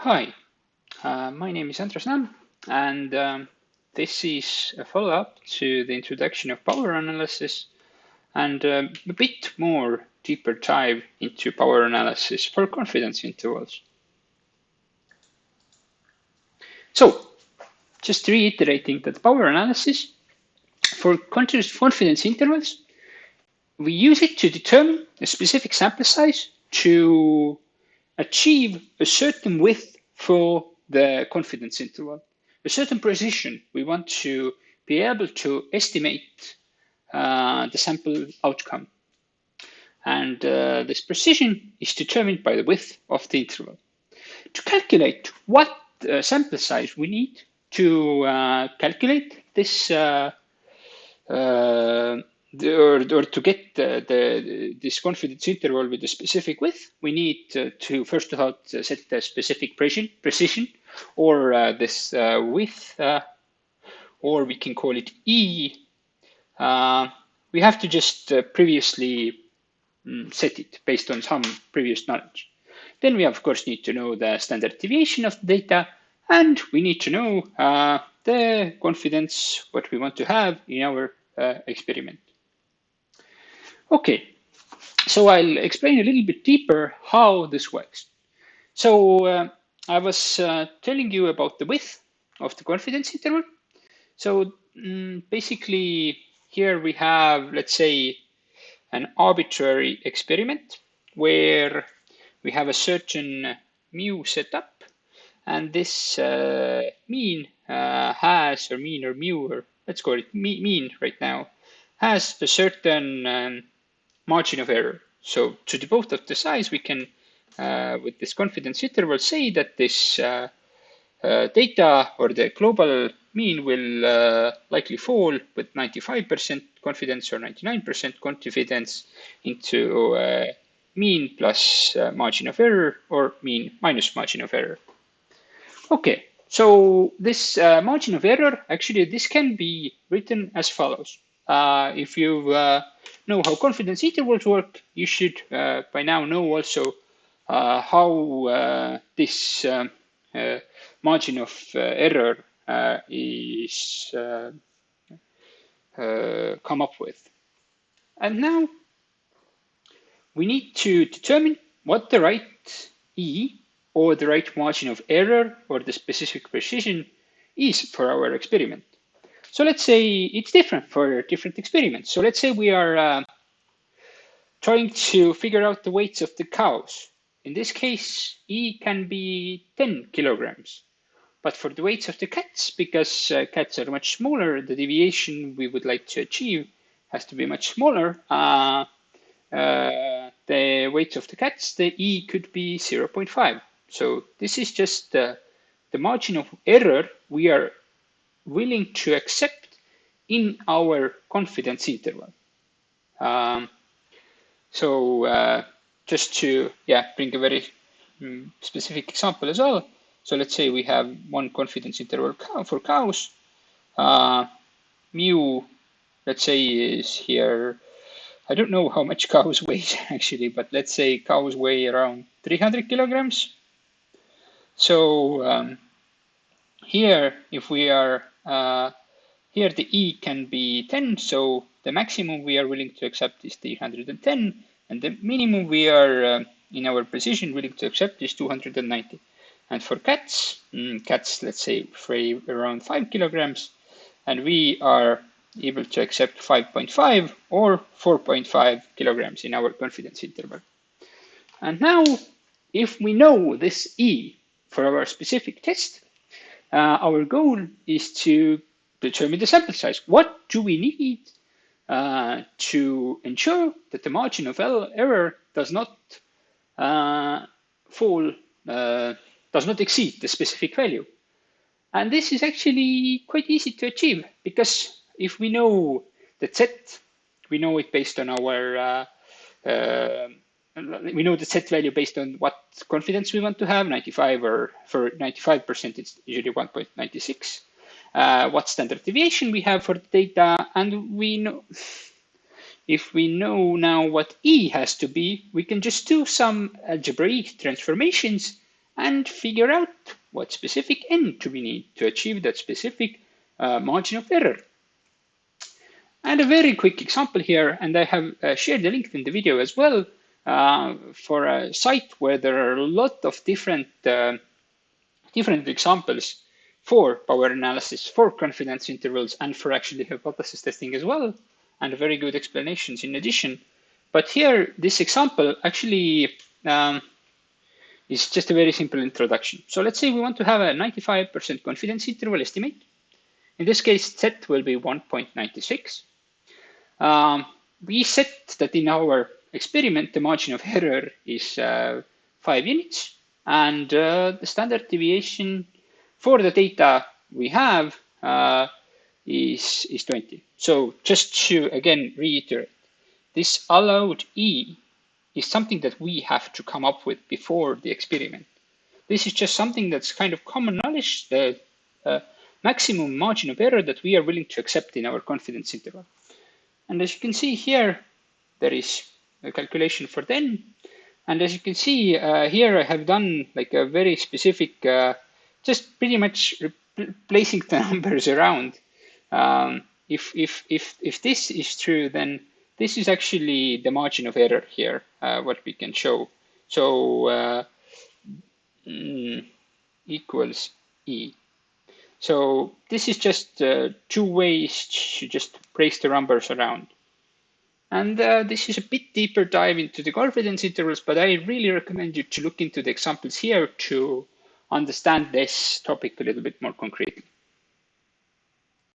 Hi, my name is Andres Nam, and this is a follow-up to the introduction of power analysis and a bit more deeper dive into power analysis for confidence intervals. So, just reiterating that power analysis for confidence intervals, we use it to determine a specific sample size to achieve a certain width for the confidence interval, a certain precision. We want to be able to estimate the sample outcome. And this precision is determined by the width of the interval. To calculate what sample size we need to calculate this or to get this confidence interval with a specific width, we need to first of all set a specific precision or this width, or we can call it E. We have to just previously set it based on some previous knowledge. Then we of course need to know the standard deviation of the data, and we need to know the confidence what we want to have in our experiment. Okay, so I'll explain a little bit deeper how this works. So I was telling you about the width of the confidence interval. So basically here we have, let's say, an arbitrary experiment where we have a certain mu set up, and this mean has, or mean or mu, or let's call it mean right now, has a certain margin of error. So to the both of the size, we can, with this confidence interval, say that this data or the global mean will likely fall with 95% confidence or 99% confidence into mean plus margin of error or mean minus margin of error. Okay, so this margin of error, actually, this can be written as follows. If you know how confidence intervals work, you should by now know also how this margin of error is come up with. And now we need to determine what the right E or the right margin of error or the specific precision is for our experiment. So let's say it's different for different experiments. So let's say we are trying to figure out the weights of the cows. In this case, E can be 10 kilograms. But for the weights of the cats, because cats are much smaller, the deviation we would like to achieve has to be much smaller. The weights of the cats, the E could be 0.5. So this is just the margin of error we are willing to accept in our confidence interval. Just to bring a very specific example as well. So let's say we have one confidence interval for cows. Mu, let's say, is here. I don't know how much cows weigh actually, but let's say cows weigh around 300 kilograms. So here, if we are, here the E can be 10, so the maximum we are willing to accept is 310, and the minimum we are, in our precision, willing to accept is 290. And for cats, let's say, weigh around 5 kilograms, and we are able to accept 5.5 or 4.5 kilograms in our confidence interval. And now, if we know this E for our specific test, our goal is to determine the sample size. What do we need to ensure that the margin of error does not does not exceed the specific value? And this is actually quite easy to achieve, because if we know the Z, we know it based on our we know the Z value based on what confidence we want to have, 95, or for 95%, it's usually 1.96. What standard deviation we have for the data, and we know, if we know now what E has to be, we can just do some algebraic transformations and figure out what specific n do we need to achieve that specific margin of error. And a very quick example here, and I have shared the link in the video as well, for a site where there are a lot of different examples for power analysis, for confidence intervals, and for actually hypothesis testing as well, and very good explanations in addition. But here, this example actually is just a very simple introduction. So let's say we want to have a 95% confidence interval estimate. In this case, Z will be 1.96. We set that in our experiment, the margin of error is 5 units, and the standard deviation for the data we have is 20. So just to, again, reiterate, this allowed E is something that we have to come up with before the experiment. This is just something that's kind of common knowledge, the maximum margin of error that we are willing to accept in our confidence interval. And as you can see here, there is a calculation for then. And as you can see here, I have done like a very specific, just pretty much placing the numbers around. If this is true, then this is actually the margin of error here, what we can show. So equals E. So this is just 2 ways to just place the numbers around. And this is a bit deeper dive into the confidence intervals, but I really recommend you to look into the examples here to understand this topic a little bit more concretely.